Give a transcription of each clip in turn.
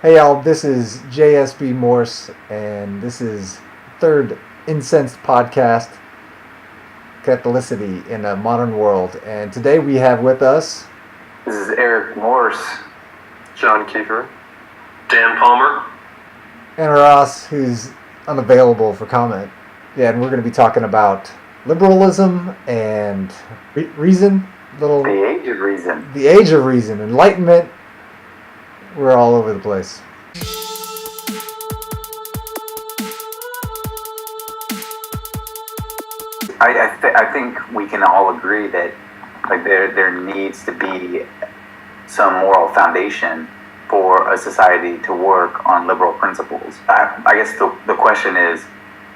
Hey y'all, this is JSB Morse, and this is third Incensed podcast, Catholicity in a Modern World. And today we have with us... This is Eric Morse. John Kiefer. Dan Palmer. And Ross, who's unavailable for comment. Yeah, and we're going to be talking about liberalism and reason. The age of reason. The age of reason, enlightenment. We're all over the place. I think we can all agree that there needs to be some moral foundation for a society to work on liberal principles. I guess the question is,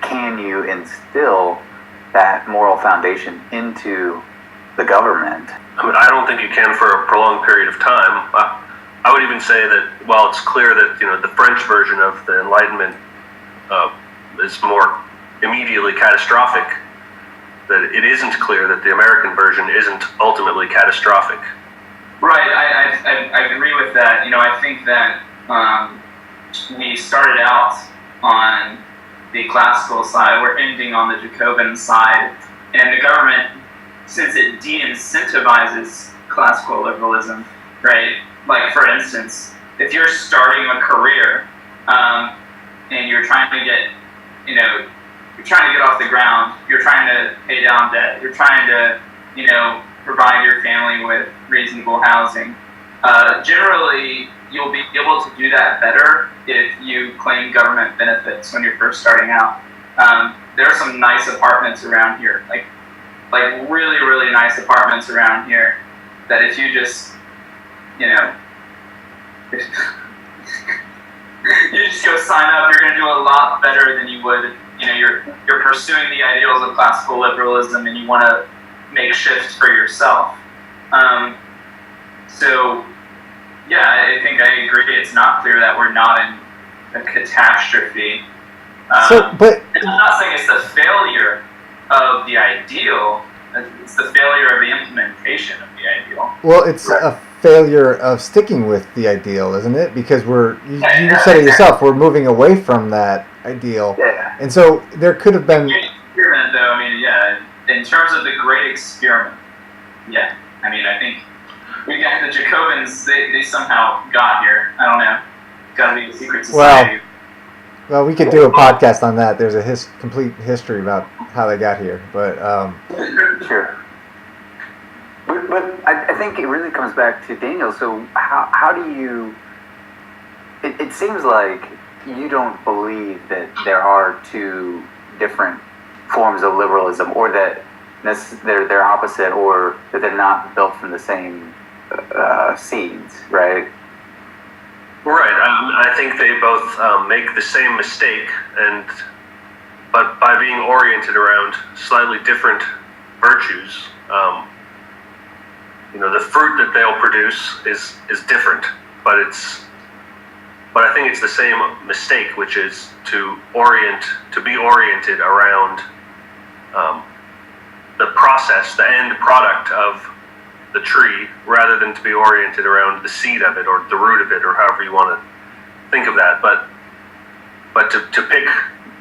can you instill that moral foundation into the government? I don't think you can for a prolonged period of time. I would even say that while it's clear that the French version of the Enlightenment is more immediately catastrophic, that it isn't clear that the American version isn't ultimately catastrophic. Right, I agree with that. I think that we started out on the classical side, we're ending on the Jacobin side, and the government, since it de-incentivizes classical liberalism, right? Like, for instance, if you're starting a career and you're trying to get, you're trying to get off the ground, you're trying to pay down debt, you're trying to, provide your family with reasonable housing, generally you'll be able to do that better if you claim government benefits when you're first starting out. There are some nice apartments around here, like really, really nice apartments around here that if you just, you just go sign up, you're going to do a lot better than you would. You're pursuing the ideals of classical liberalism and you want to make shifts for yourself. So, yeah, I think I agree. It's not clear that we're not in a catastrophe. But I'm not saying it's the failure of the ideal. It's the failure of the implementation of the ideal. Well, it's a failure of sticking with the ideal, isn't it? Because you said it yourself, we're moving away from that ideal. Yeah. And so there could have been... Experiment, though, in terms of the great experiment, I think we got the Jacobins, they somehow got here. I don't know. Got to be a secret society. Well, we could do a podcast on that. There's a complete history about how they got here, but... Sure. But I think it really comes back to Daniel. So how do you... It seems like you don't believe that there are two different forms of liberalism, or that they're opposite, or that they're not built from the same seeds, right? Right. I think they both make the same mistake, but by being oriented around slightly different virtues, the fruit that they'll produce is different, but I think it's the same mistake, which is to be oriented around the process, the end product of the tree, rather than to be oriented around the seed of it or the root of it, or however you want to think of that. But to pick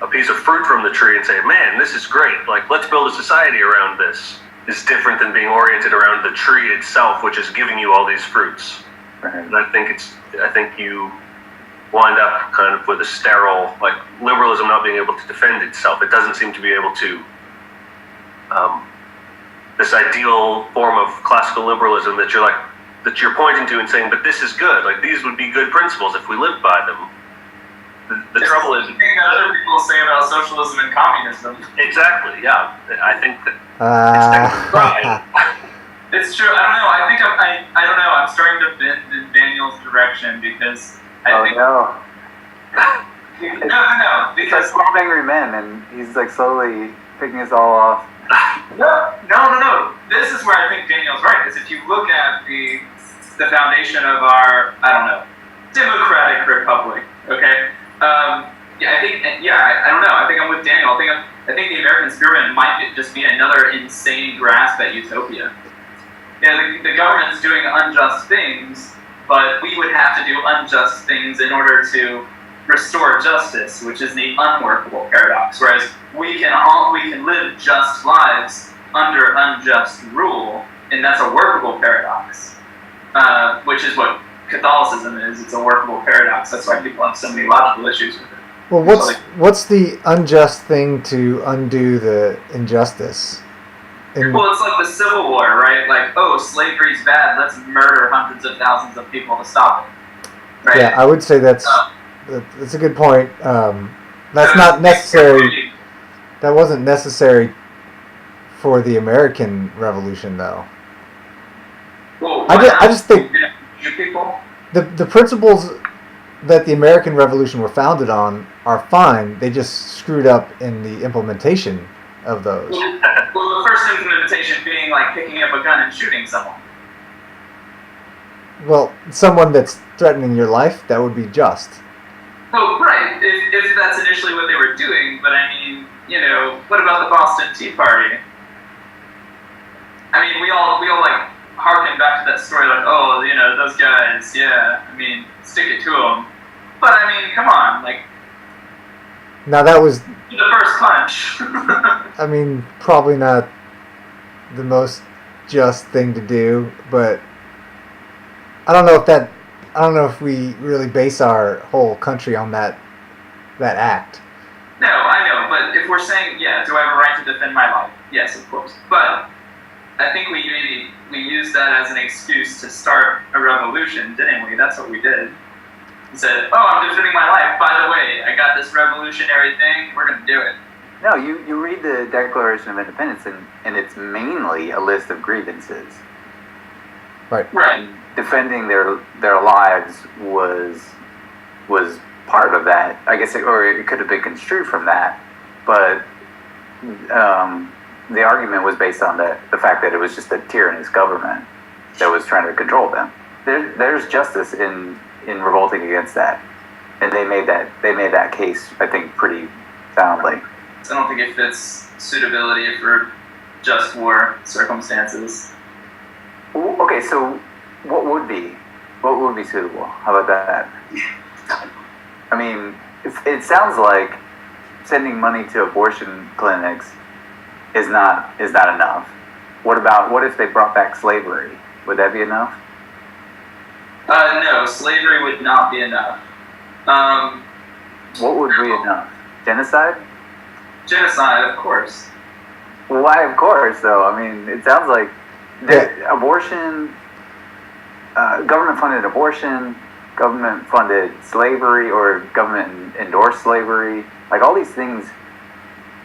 a piece of fruit from the tree and say, man, this is great, like, let's build a society around this, is different than being oriented around the tree itself, which is giving you all these fruits. Right. And I think you wind up kind of with a sterile, like, liberalism not being able to defend itself. It doesn't seem to be able to, this ideal form of classical liberalism that you're pointing to and saying, but this is good, like, these would be good principles if we lived by them. The trouble is... The thing that other people say about socialism and communism. Exactly, yeah. I think that it's right. It's true. I don't know. I think I don't know. I'm starting to bend in Daniel's direction because I think... No. No. Because... It's 12 Angry Men, and he's, like, slowly picking us all off. No. This is where I think Daniel's right. Because if you look at the foundation of our, democratic republic, okay? I don't know. I think I'm with Daniel. I think the American experiment might just be another insane grasp at utopia. The government's doing unjust things, but we would have to do unjust things in order to restore justice, which is the unworkable paradox. Whereas we can live just lives under unjust rule, and that's a workable paradox, which is what Catholicism is. It's a workable paradox. That's why people have so many logical issues with it. Well, what's the unjust thing to undo the injustice? Well, it's like the Civil War, right? Like, oh, slavery's bad. Let's murder hundreds of thousands of people to stop it. Right? Yeah, I would say that's a good point. That's not necessary. That wasn't necessary for the American Revolution, though. Well, I just think people. the principles that the American Revolution were founded on are fine. They just screwed up in the implementation of those. Well, the first implementation being like picking up a gun and shooting someone. Well, someone that's threatening your life, that would be just. Oh, right. If that's initially what they were doing, but I mean, what about the Boston Tea Party? I mean, we all like harken back to that story, like, oh, those guys, yeah. I mean, stick it to them. But I mean, come on, like. Now that was the first punch. I mean, probably not the most just thing to do, but I don't know if we really base our whole country on that act. No, I know, but if we're saying, yeah, do I have a right to defend my life? Yes, of course. But I think we used that as an excuse to start a revolution, didn't we? That's what we did. We said, oh, I'm defending my life. By the way, I got this revolutionary thing. We're going to do it. No, you read the Declaration of Independence, and it's mainly a list of grievances. Right. Right. Defending their lives was part of that. I guess, or it could have been construed from that, but the argument was based on the fact that it was just a tyrannous government that was trying to control them. There's justice in revolting against that, and they made that case, I think, pretty soundly. I don't think it fits suitability for just war circumstances. Okay, so what would be suitable? How about that? I mean, it sounds like sending money to abortion clinics is not enough. What if they brought back slavery? Would that be enough? No, slavery would not be enough. What would be enough? Genocide? Genocide, of course. Well, why, of course, though? I mean, it sounds like abortion, government-funded abortion, government-funded slavery, or government-endorsed slavery. Like, all these things,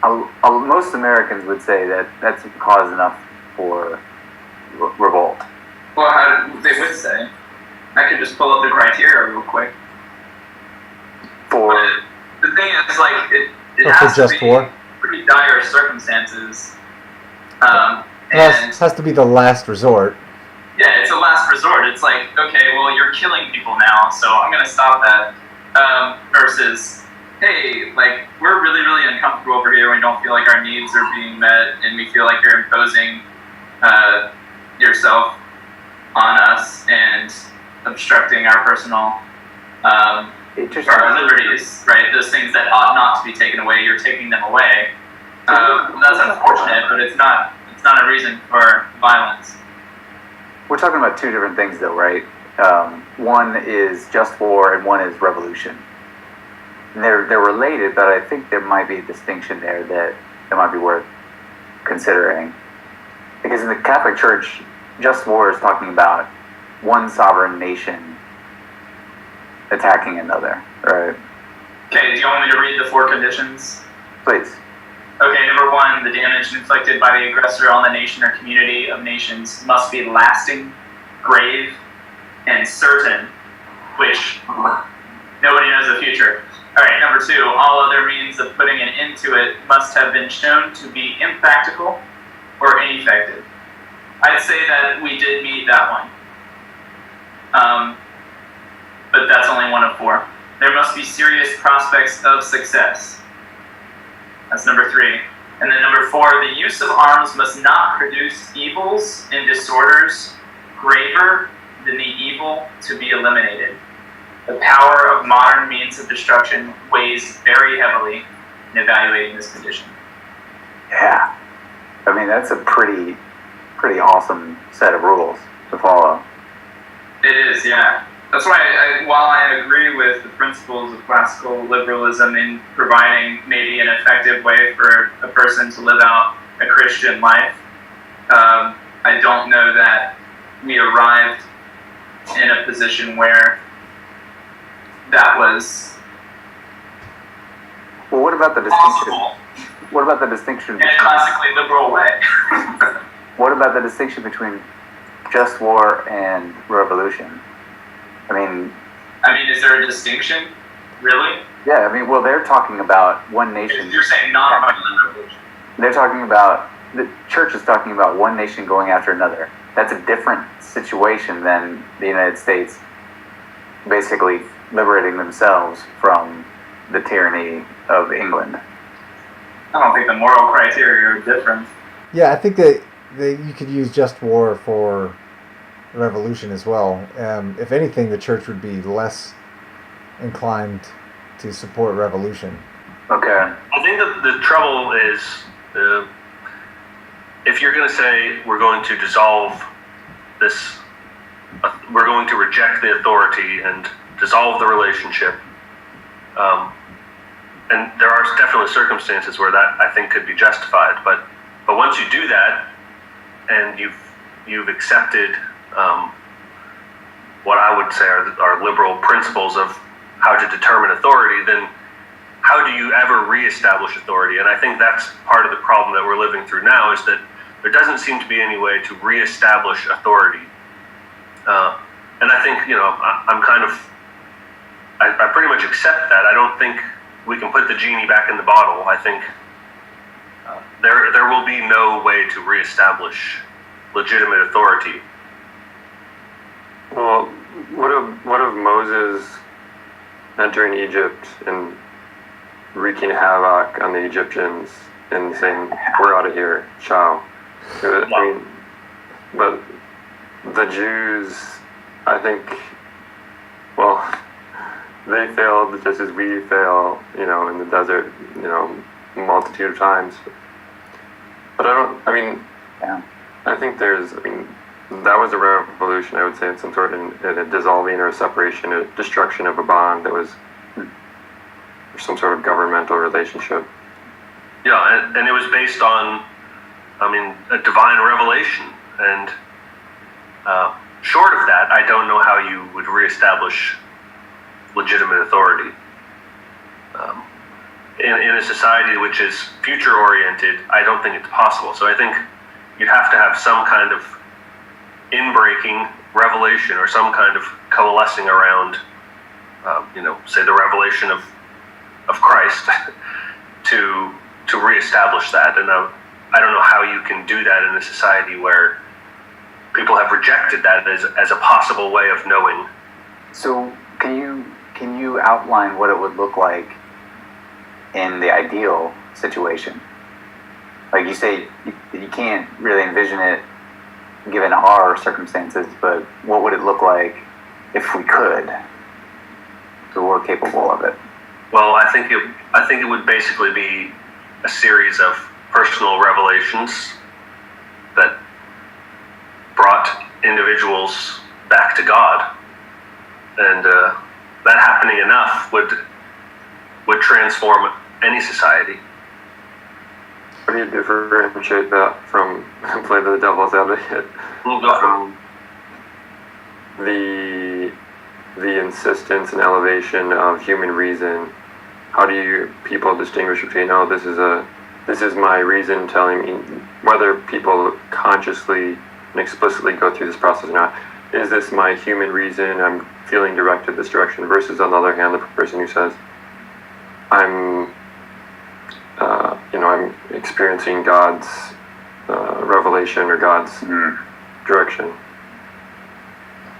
most Americans would say that that's cause enough for revolt. Well, they would say. I could just pull up the criteria real quick. For the thing is, like, it has to be war? Pretty dire circumstances. It has to be the last resort. Yeah, it's a last resort. It's like, okay, well, you're killing people now, so I'm going to stop that. Versus, hey, like, we're really, really uncomfortable over here. We don't feel like our needs are being met, and we feel like you're imposing yourself on us and obstructing our personal our liberties, right? Those things that ought not to be taken away, you're taking them away. That's unfortunate, but it's not a reason for violence. We're talking about two different things, though, right? One is just war, and one is revolution. And they're related, but I think there might be a distinction there that might be worth considering. Because in the Catholic Church, just war is talking about one sovereign nation attacking another, right? Okay, do you want me to read the 4 conditions? Please. Okay, number 1, the damage inflicted by the aggressor on the nation or community of nations must be lasting, grave, and certain, which nobody knows the future. All right, number 2, all other means of putting an end to it must have been shown to be impractical or ineffective. I'd say that we did meet that one. But that's only one of 4. There must be serious prospects of success. That's number 3. And then number 4, the use of arms must not produce evils and disorders graver than the evil to be eliminated. The power of modern means of destruction weighs very heavily in evaluating this condition. Yeah. I mean, that's a pretty awesome set of rules to follow. It is, yeah. That's why, while I agree with the principles of classical liberalism in providing maybe an effective way for a person to live out a Christian life, I don't know that we arrived in a position where that was Well, what about the distinction? possible What about the distinction? in a classically liberal way. What about the distinction between just war and revolution? I mean, is there a distinction? Really? yeah. I mean, well, they're talking about one nation. You're saying non-violent revolution. They're talking about, the church is talking about one nation going after another. That's a different situation than the United States basically liberating themselves from the tyranny of England. I don't think the moral criteria are different. Yeah, I think that you could use just war for revolution as well. If anything, the church would be less inclined to support revolution. Okay. I think that the trouble is, if you're going to say we're going to dissolve this, we're going to reject the authority and dissolve the relationship, and there are definitely circumstances where that I think could be justified. But once you do that, and you've accepted what I would say are liberal principles of how to determine authority, then how do you ever reestablish authority? And I think that's part of the problem that we're living through now, is that there doesn't seem to be any way to reestablish authority. And I think, I pretty much accept that. I don't think we can put the genie back in the bottle. I think there will be no way to reestablish legitimate authority. Well, what of Moses entering Egypt and wreaking havoc on the Egyptians and saying, "We're out of here, ciao"? I mean, but the Jews, I think, well, they failed just as we fail, in the desert, multitude of times. But I think that was a revolution, I would say, in some sort of in a dissolving or a separation, a destruction of a bond that was some sort of governmental relationship. Yeah, and it was based on, a divine revelation. And short of that, I don't know how you would reestablish legitimate authority. In a society which is future-oriented, I don't think it's possible. So I think you'd have to have some kind of inbreaking revelation or some kind of coalescing around, say the revelation of Christ to reestablish that. And I don't know how you can do that in a society where people have rejected that as a possible way of knowing. So can you outline what it would look like in the ideal situation? Like you say, you can't really envision it given our circumstances, but what would it look like if we could? So we're capable of it. Well, I think it would basically be a series of personal revelations that brought individuals back to God, and that happening enough would transform any society. How do you differentiate that from play the devil's advocate? The insistence and elevation of human reason. How do you people distinguish between, this is my reason telling me, whether people consciously and explicitly go through this process or not, is this my human reason, I'm feeling directed this direction, versus on the other hand, the person who says, I'm experiencing God's revelation or God's direction.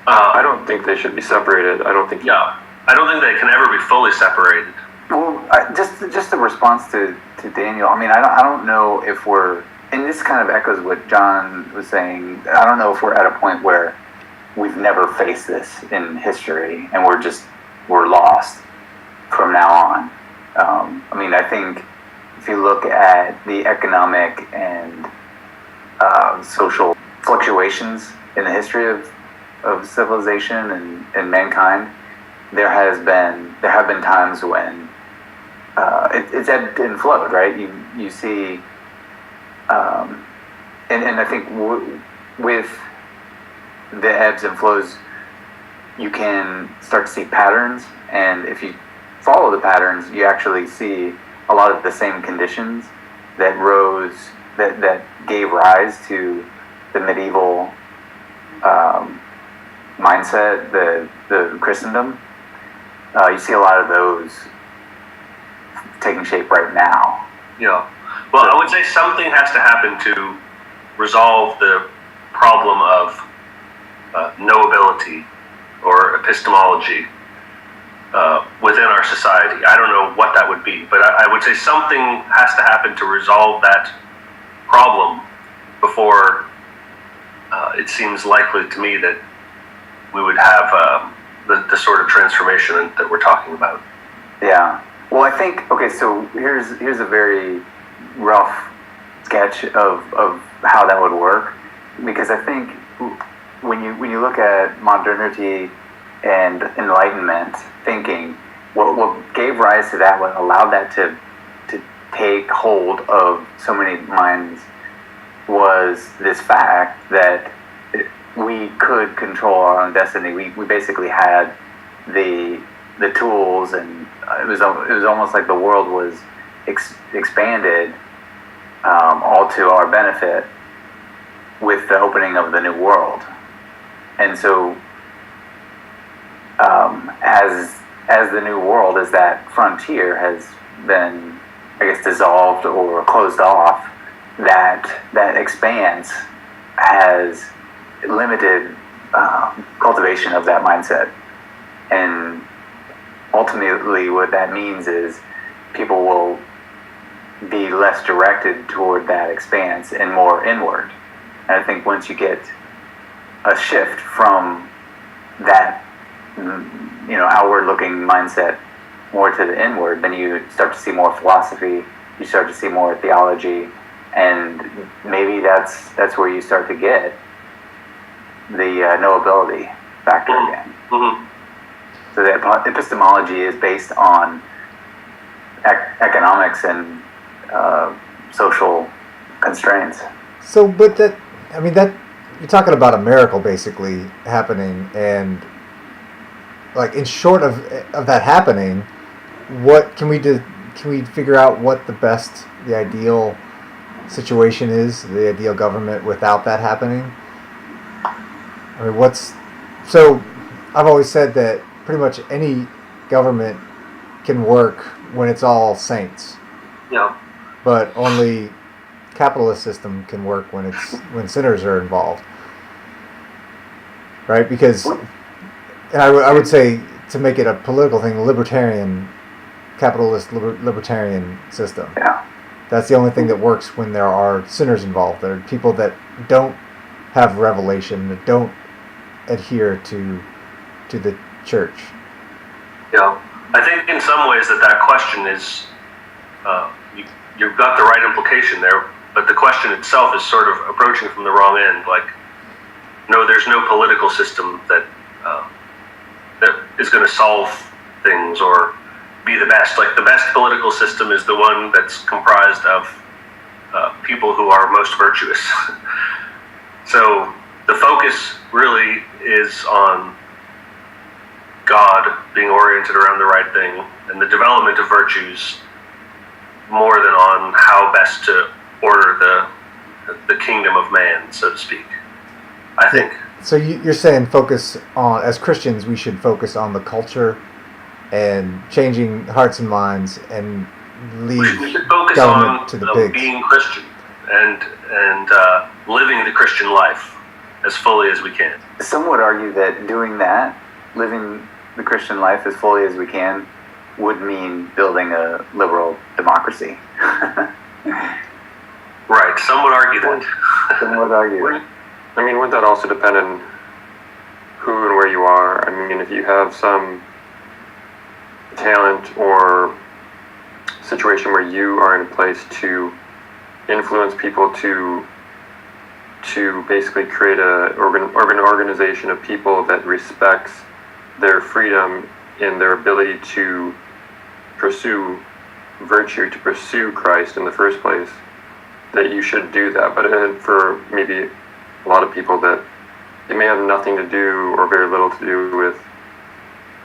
I don't think they should be separated. I don't think they can ever be fully separated. Well, just a response to Daniel. I don't know if we're, and this kind of echoes what John was saying. I don't know if we're at a point where we've never faced this in history, and we're lost from now on. I mean, I think if you look at the economic and social fluctuations in the history of civilization and mankind, there have been times when it's ebbed and flowed, right? You see, and I think with the ebbs and flows, you can start to see patterns, and if you follow the patterns, you actually see a lot of the same conditions that gave rise to the medieval mindset, the Christendom. You see a lot of those taking shape right now. Yeah. Well, I would say something has to happen to resolve the problem of knowability or epistemology within our society. I don't know what that would be, but I would say something has to happen to resolve that problem before it seems likely to me that we would have the sort of transformation that we're talking about. Yeah. Well, I think, okay, so here's a very rough sketch of how that would work, because I think when you look at modernity and Enlightenment thinking, what gave rise to that, what allowed that to take hold of so many minds, was this fact that we could control our own destiny. We basically had the tools, and it was almost like the world was expanded all to our benefit with the opening of the new world. And so as the new world, as that frontier has been, I guess, dissolved or closed off, that expanse has limited cultivation of that mindset. And ultimately what that means is people will be less directed toward that expanse and more inward. And I think once you get a shift from that, outward-looking mindset more to the inward, then you start to see more philosophy, you start to see more theology, and maybe that's where you start to get the knowability factor again. Mm-hmm. So that epistemology is based on economics and social constraints. So, but that you're talking about a miracle basically happening, and like in short of that happening, what can we do? Can we figure out what the ideal situation is, the ideal government without that happening? I mean, so I've always said that pretty much any government can work when it's all saints. Yeah. But only capitalist system can work when sinners are involved. Right? Because, and I would say, to make it a political thing, capitalist libertarian system. Yeah. That's the only thing that works when there are sinners involved. There are people that don't have revelation, that don't adhere to the church. Yeah, I think in some ways that question is, you've got the right implication there, but the question itself is sort of approaching from the wrong end. Like, no, there's no political system that is going to solve things or be the best. Like, the best political system is the one that's comprised of people who are most virtuous. So the focus really is on God being oriented around the right thing and the development of virtues more than on how best to order the kingdom of man, so to speak, I think. So you're saying as Christians, we should focus on the culture and changing hearts and minds and leave we should focus government on to the pigs. Being Christian and living the Christian life as fully as we can. Some would argue that doing that, living the Christian life as fully as we can, would mean building a liberal democracy. Right, some would argue that. Some would argue that. I mean, wouldn't that also depend on who and where you are. I mean, if you have some talent or situation where you are in a place to influence people to basically create an organization of people that respects their freedom in their ability to pursue virtue, to pursue Christ in the first place, that you should do that. But for maybe a lot of people, that it may have nothing to do or very little to do with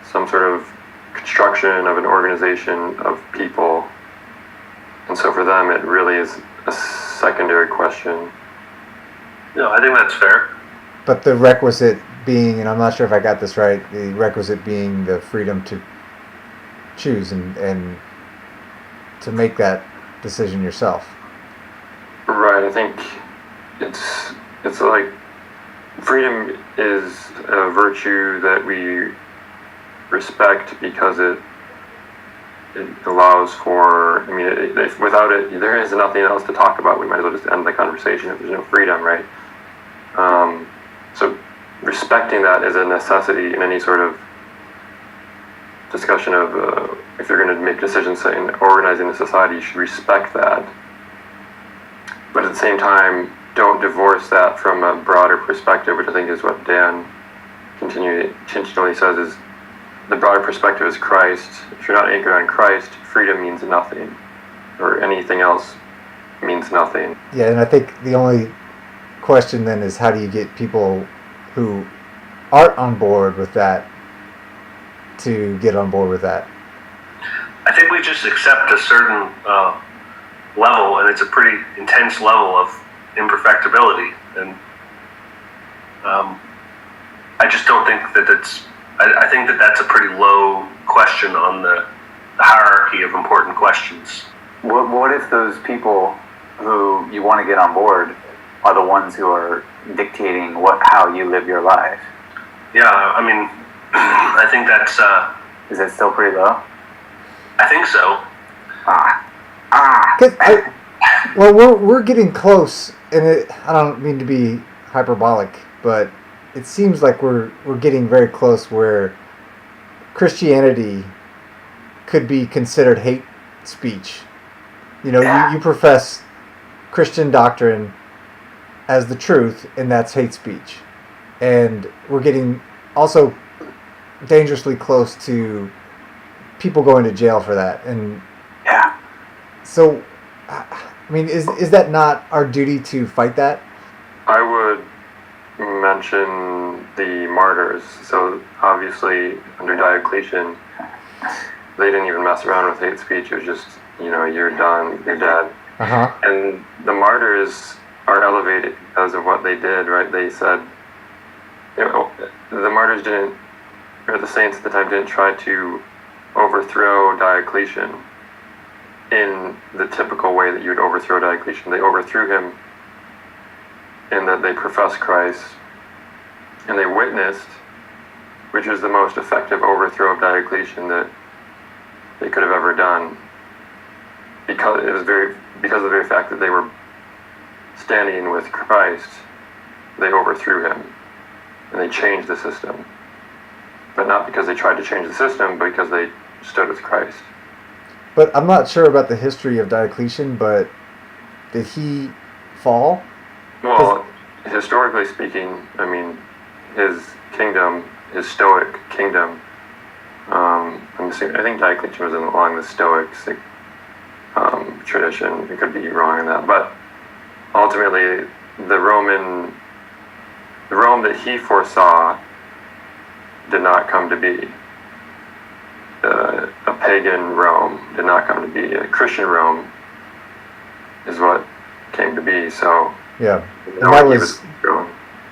some sort of construction of an organization of people. And so for them, it really is a secondary question. No, I think that's fair. But the requisite being, and I'm not sure if I got this right, the requisite being the freedom to choose and to make that decision yourself. Right, I think it's like freedom is a virtue that we respect because it allows for, I mean, without it, there is nothing else to talk about. We might as well just end the conversation if there's no freedom, right? So respecting that is a necessity in any sort of discussion of if you're going to make decisions in organizing a society, you should respect that. But at the same time, don't divorce that from a broader perspective, which I think is what Dan continually says, is the broader perspective is Christ. If you're not anchored on Christ, freedom means nothing, or anything else means nothing. Yeah, and I think the only question then is, how do you get people who aren't on board with that to get on board with that? I think we just accept a certain level, and it's a pretty intense level of imperfectibility. And I just don't think that it's. I think that that's a pretty low question on the hierarchy of important questions. What if those people who you want to get on board are the ones who are dictating how you live your life? Yeah, I mean, I think that's. Is it still pretty low? I think so. Well, we're getting close, and I don't mean to be hyperbolic, but it seems like we're getting very close where Christianity could be considered hate speech. You know, you profess Christian doctrine as the truth, and that's hate speech. And we're getting also dangerously close to people going to jail for that. And yeah. So, I mean, is that not our duty to fight that? I would mention the martyrs. So obviously under Diocletian, they didn't even mess around with hate speech. It was just, you're done, you're dead. Uh-huh. And the martyrs are elevated because of what they did, right? They said, the martyrs the saints at the time didn't try to overthrow Diocletian in the typical way that you would overthrow Diocletian. They overthrew him in that they professed Christ, and they witnessed, which is the most effective overthrow of Diocletian that they could have ever done, because of the very fact that they were standing with Christ. They overthrew him, and they changed the system. But not because they tried to change the system, but because they stood with Christ. But I'm not sure about the history of Diocletian, but did he fall? Well, historically speaking, I mean, his kingdom, his Stoic kingdom, I think Diocletian was along the Stoic tradition. We could be wrong in that, but ultimately, the Rome that he foresaw did not come to be. A pagan Rome did not come to be. A Christian Rome is what came to be. So yeah,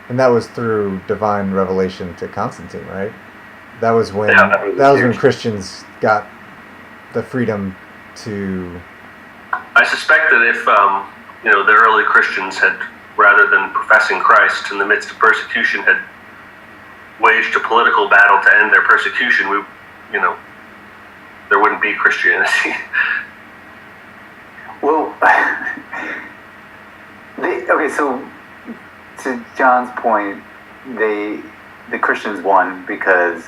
and that was through divine revelation to Constantine, right? That was when when Christians got the freedom to. I suspect that if the early Christians had, rather than professing Christ in the midst of persecution, had waged a political battle to end their persecution, there wouldn't be Christianity. Well, okay, so to John's point, they the Christians won because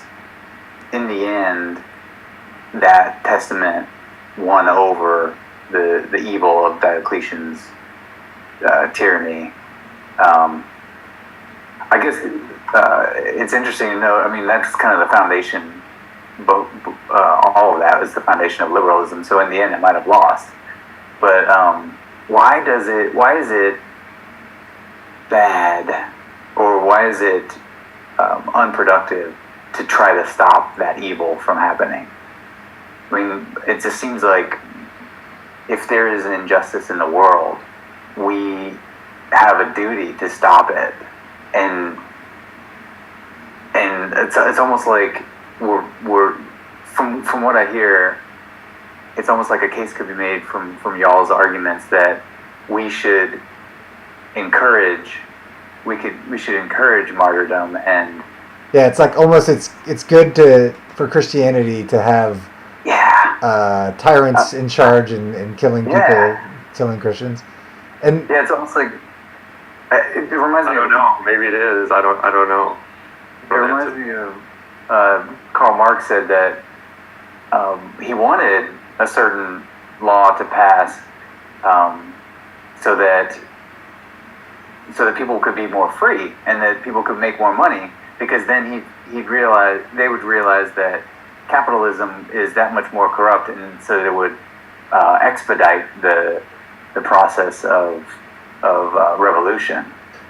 in the end, that testament won over the evil of Diocletian's tyranny. I guess it's interesting to note. I mean, that's kind of the foundation. But all of that is the foundation of liberalism. So in the end, it might have lost. But why is it bad, or why is it unproductive to try to stop that evil from happening? I mean, it just seems like if there is an injustice in the world, we have a duty to stop it, and it's almost like we're from what I hear, it's almost like a case could be made from y'all's arguments that we should encourage martyrdom. And yeah, it's like almost it's good for Christianity to have tyrants in charge and killing people, killing Christians. And yeah, it's almost like it reminds me. I don't know. Maybe it is. I don't know. It reminds me of Karl Marx said that he wanted a certain law to pass so that people could be more free and that people could make more money, because then they would realize that capitalism is that much more corrupt, and so it would expedite the process of revolution.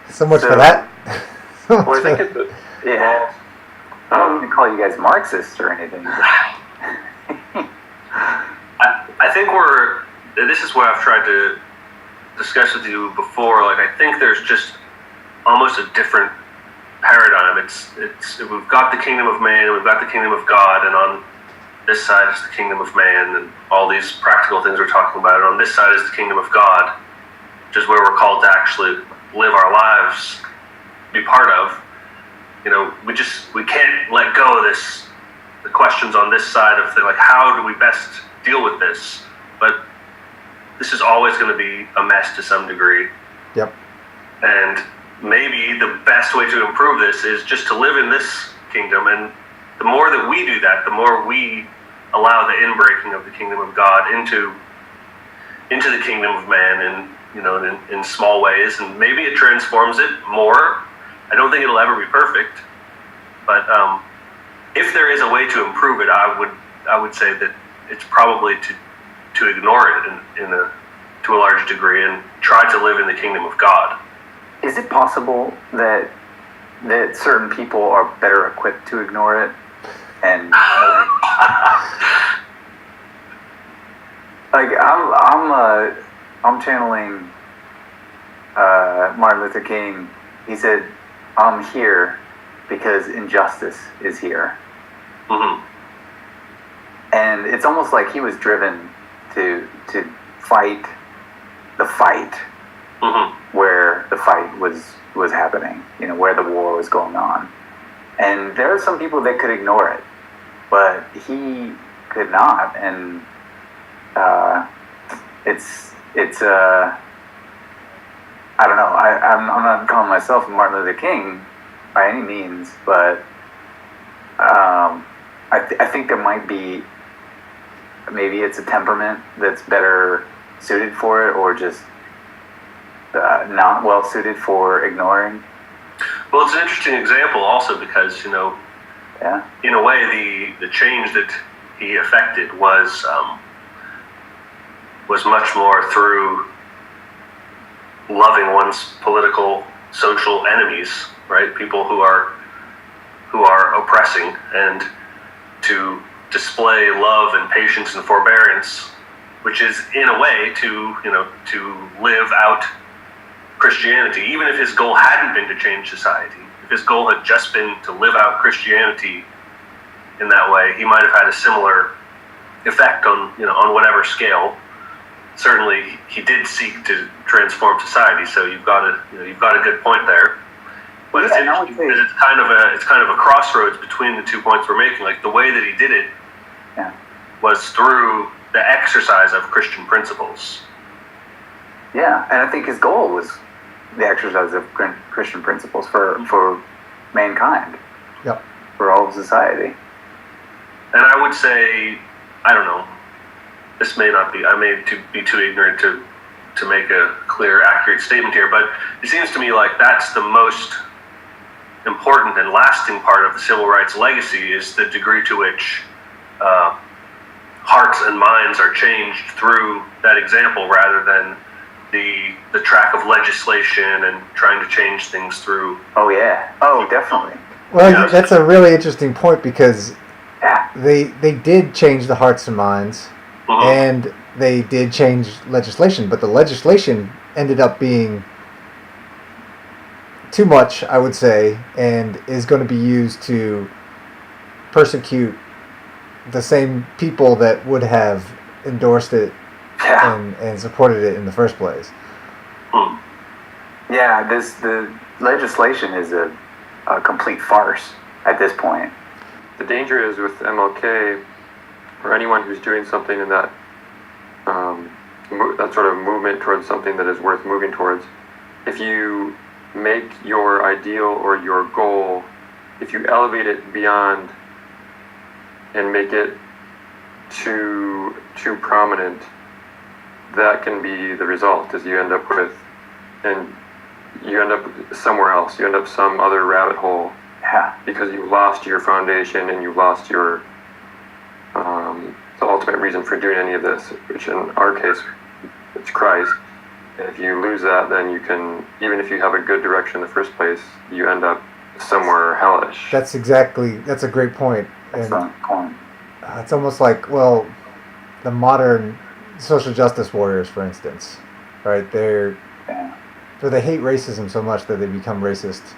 So much for that. Well, I think it's yeah. I don't mean to call you guys Marxists or anything. I think this is what I've tried to discuss with you before. Like, I think there's just almost a different paradigm. It's we've got the kingdom of man and we've got the kingdom of God, and on this side is the kingdom of man and all these practical things we're talking about, and on this side is the kingdom of God, which is where we're called to actually live our lives, be part of. You know, we can't let go of the questions on this side of like, how do we best deal with this? But this is always going to be a mess to some degree. Yep. And maybe the best way to improve this is just to live in this kingdom. And the more that we do that, the more we allow the inbreaking of the kingdom of God into the kingdom of man, and in small ways. And maybe it transforms it more. I don't think it'll ever be perfect, but if there is a way to improve it, I would say that it's probably to ignore it to a large degree and try to live in the kingdom of God. Is it possible that certain people are better equipped to ignore it? And like I'm channeling Martin Luther King. He said, "I'm here because injustice is here." Mm-hmm. And it's almost like he was driven to fight the fight, Mm-hmm. where the fight was happening, where the war was going on. And there are some people that could ignore it, but he could not. And it's I don't know. I'm not calling myself Martin Luther King by any means, but I think there might be, maybe it's a temperament that's better suited for it, or just not well suited for ignoring. Well, it's an interesting example also because, in a way, the change that he effected was much more through loving one's political, social enemies, right? People who are oppressing, and to display love and patience and forbearance, which is in a way to live out Christianity. Even if his goal hadn't been to change society, if his goal had just been to live out Christianity in that way, he might have had a similar effect on whatever scale. Certainly, he did seek to transform society. So you've got a good point there. But it's interesting because it's kind of a crossroads between the 2 points we're making. Like, the way that he did it was through the exercise of Christian principles. Yeah, and I think his goal was the exercise of Christian principles for mankind. for all of society. And I would say, I don't know, this may not be, I may be too ignorant to make a clear, accurate statement here, but it seems to me like that's the most important and lasting part of the civil rights legacy, is the degree to which hearts and minds are changed through that example, rather than the track of legislation and trying to change things through. Oh yeah. Oh, definitely. Well, Yeah. that's a really interesting point, because Yeah. they did change the hearts and minds, Mhm. and they did change legislation, but the legislation ended up being too much, I would say, and is going to be used to persecute the same people that would have endorsed it Yeah. and supported it in the first place. Hmm. Yeah. The legislation is a complete farce at this point. The danger is with MLK, or anyone who's doing something in that that sort of movement towards something that is worth moving towards. If you make your ideal or your goal, if you elevate it beyond and make it too prominent, that can be the result. Is you end up somewhere else. You end up some other rabbit hole, Yeah. because you lost your foundation and you lost your the ultimate reason for doing any of this, which in our case, it's Christ. And if you lose that, then you can, even if you have a good direction in the first place, you end up somewhere hellish. That's a great point. And Excellent point. it's almost like, well, the modern social justice warriors, for instance, right? Yeah. They hate racism so much that they become racist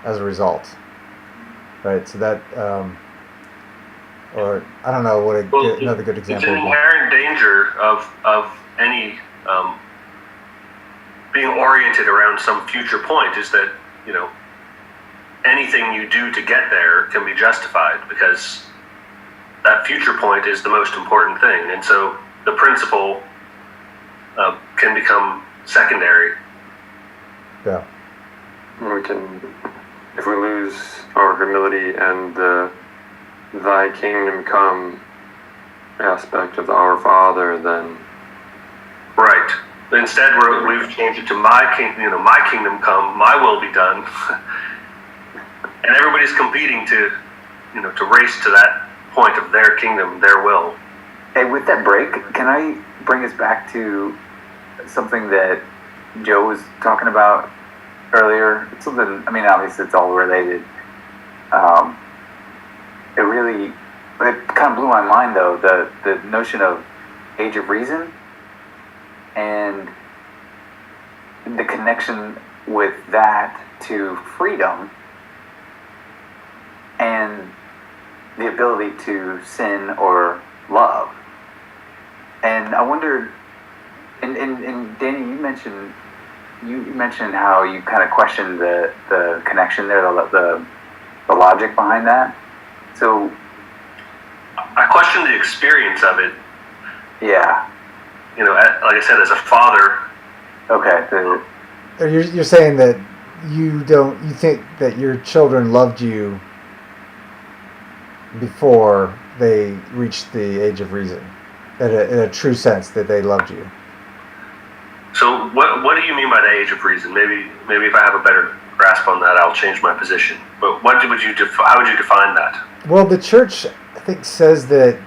as a result, right? So that, or I don't know what another good example It's an would be. inherent danger of any being oriented around some future point, is that, you know, anything you do to get there can be justified, because that future point is the most important thing, and so the principle can become secondary. Yeah. We can, if we lose our humility and the "Thy kingdom come" aspect of our Father, then Right. Instead, we've changed it to my kingdom come, my will be done, and everybody's competing to race to that point of their kingdom, their will. Hey, with that break, can I bring us back to something that Joe was talking about earlier? It's something, I mean, obviously it's all related. It kind of blew my mind, though, the notion of age of reason and the connection with that to freedom and the ability to sin or love. And I wondered, and Danny, you mentioned how you kind of questioned the connection there, the logic behind that. So I question the experience of it. yeah, Like I said, as a father. okay. You're saying that you think that your children loved you before they reached the age of reason, in a true sense, that they loved you. So what do you mean by the age of reason? Maybe if I have a better grasp on that, I'll change my position. But how would you define that? Well, the church, I think, says that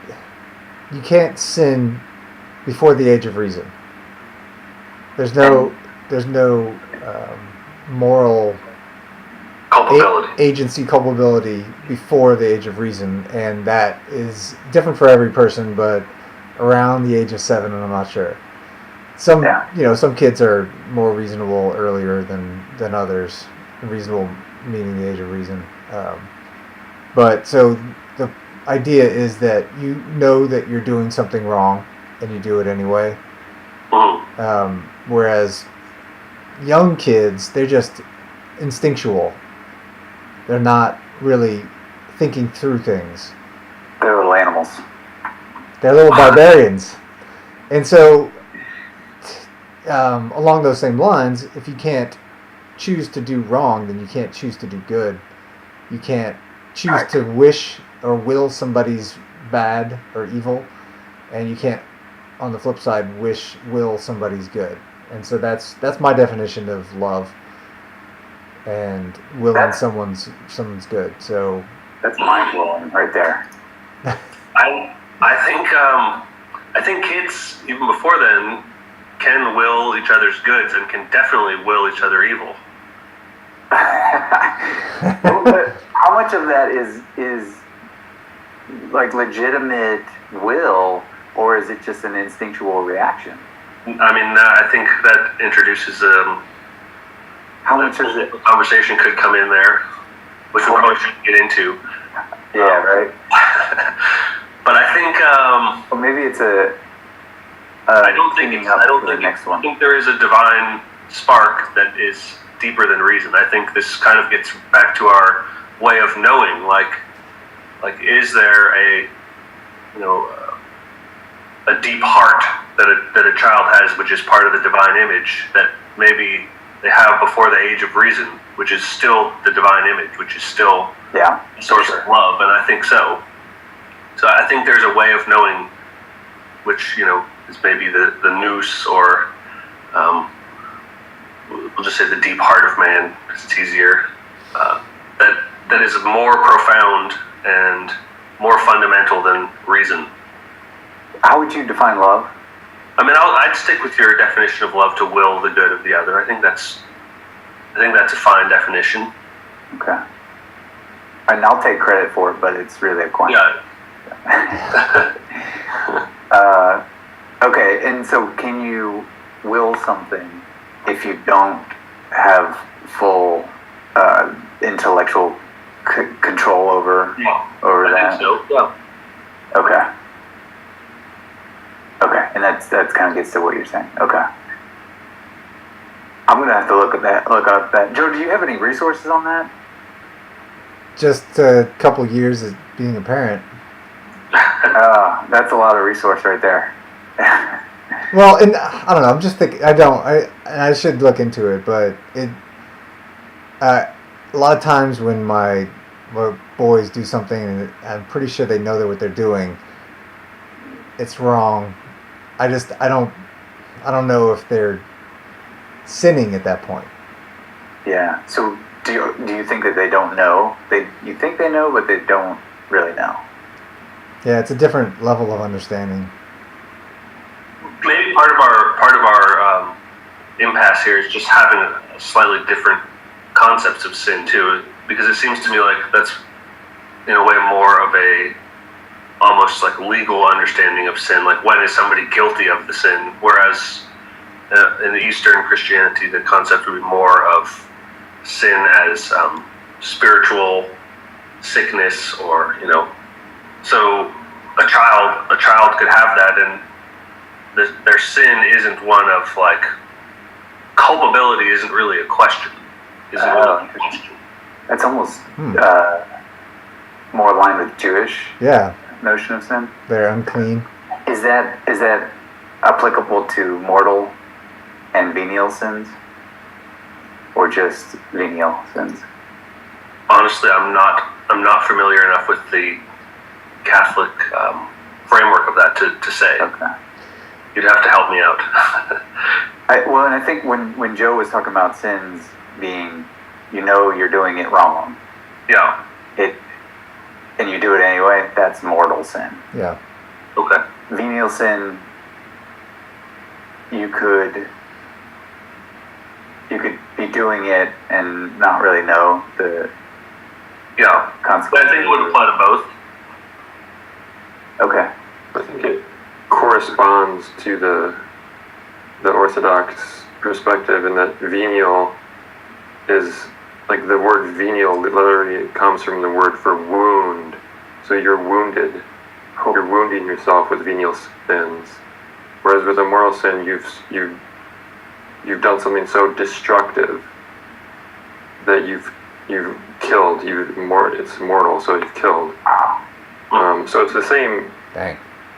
you can't sin before the age of reason. There's no moral Culpability. culpability before the age of reason, and that is different for every person, but around the age of 7, and I'm not sure. Some kids are more reasonable earlier than others. Reasonable meaning the age of reason. But so the idea is that you know that you're doing something wrong, and you do it anyway. Mhm. Whereas young kids, they're just instinctual. They're not really thinking through things. They're little animals. They're little barbarians. And so, along those same lines, if you can't choose to do wrong, then you can't choose to do good. You can't choose Right. to wish or will somebody's bad or evil, and you can't, on the flip side, will somebody's good. And so that's my definition of love and willing That's- someone's good. So That's mind blowing right there. I think kids even before then can will each other's goods and can definitely will each other evil. But how much of that is like legitimate will, or is it just an instinctual reaction? I mean, I think that introduces How much is it? a conversation could come in there, which we probably shouldn't get into. Yeah, right. But I think Well, maybe it's a. I don't think teaming it's, up I don't for the think next I one. think there is a divine spark that is deeper than reason. I think this kind of gets back to our way of knowing. Like is there a a deep heart that a child has, which is part of the divine image that maybe they have before the age of reason, which is still the divine image, which is still Yeah. a source of love, and I think so. So I think there's a way of knowing, which is maybe the nous, or we'll just say the deep heart of man, because it's easier. That is more profound and more fundamental than reason. How would you define love? I mean, I'd stick with your definition of love, to will the good of the other. I think that's a fine definition. Okay. And I'll take credit for it, but it's really a question. Yeah. Okay, and so can you will something if you don't have full intellectual control over I that? think so. Yeah. Okay. Okay, and that kind of gets to what you're saying. Okay. I'm gonna have to look up that. Joe, do you have any resources on that? just a couple years of being a parent. That's a lot of resource right there. Well, and I don't know. I'm just thinking. I should look into it, but a lot of times when my boys do something, and I'm pretty sure they know what they're doing, it's wrong. I don't know if they're sinning at that point. Yeah. So do you think that they don't know? You think they know, but they don't really know. Yeah, it's a different level of understanding. Maybe part of our impasse here is just having a slightly different concepts of sin too, because it seems to me like that's in a way more of a almost like legal understanding of sin. Like, when is somebody guilty of the sin? Whereas in the Eastern Christianity, the concept would be more of sin as spiritual sickness, or so a child could have that, and their sin isn't one of like culpability. Isn't really a question. Isn't really a question. That's almost more aligned with Jewish notion of sin. They're unclean. Is that applicable to mortal and venial sins, or just venial sins? Honestly, I'm not familiar enough with the Catholic framework of that to say. Okay. You'd have to help me out. And I think when Joe was talking about sins being, you're doing it wrong, Yeah. and you do it anyway, that's mortal sin. Yeah. Okay. Venial sin, you could be doing it and not really know the Yeah. consequences. I think it would apply to both. Okay. I think it corresponds to the Orthodox perspective in that venial is, like, the word venial literally comes from the word for wound. So you're wounded. You're wounding yourself with venial sins. Whereas with a mortal sin, you've done something so destructive that you've killed. It's mortal, so you've killed. So it's the same Dang.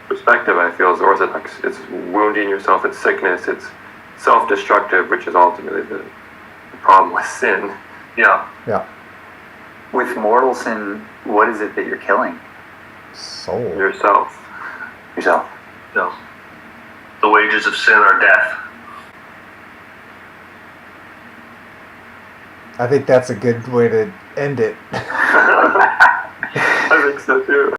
perspective, I feel, as Orthodox. It's wounding yourself, it's sickness, it's self-destructive, which is ultimately the problem with sin. Yeah. Yeah. with mortal sin, what is it that you're killing? Soul. Yourself. Yourself. No. The wages of sin are death. I think that's a good way to end it. I think so too.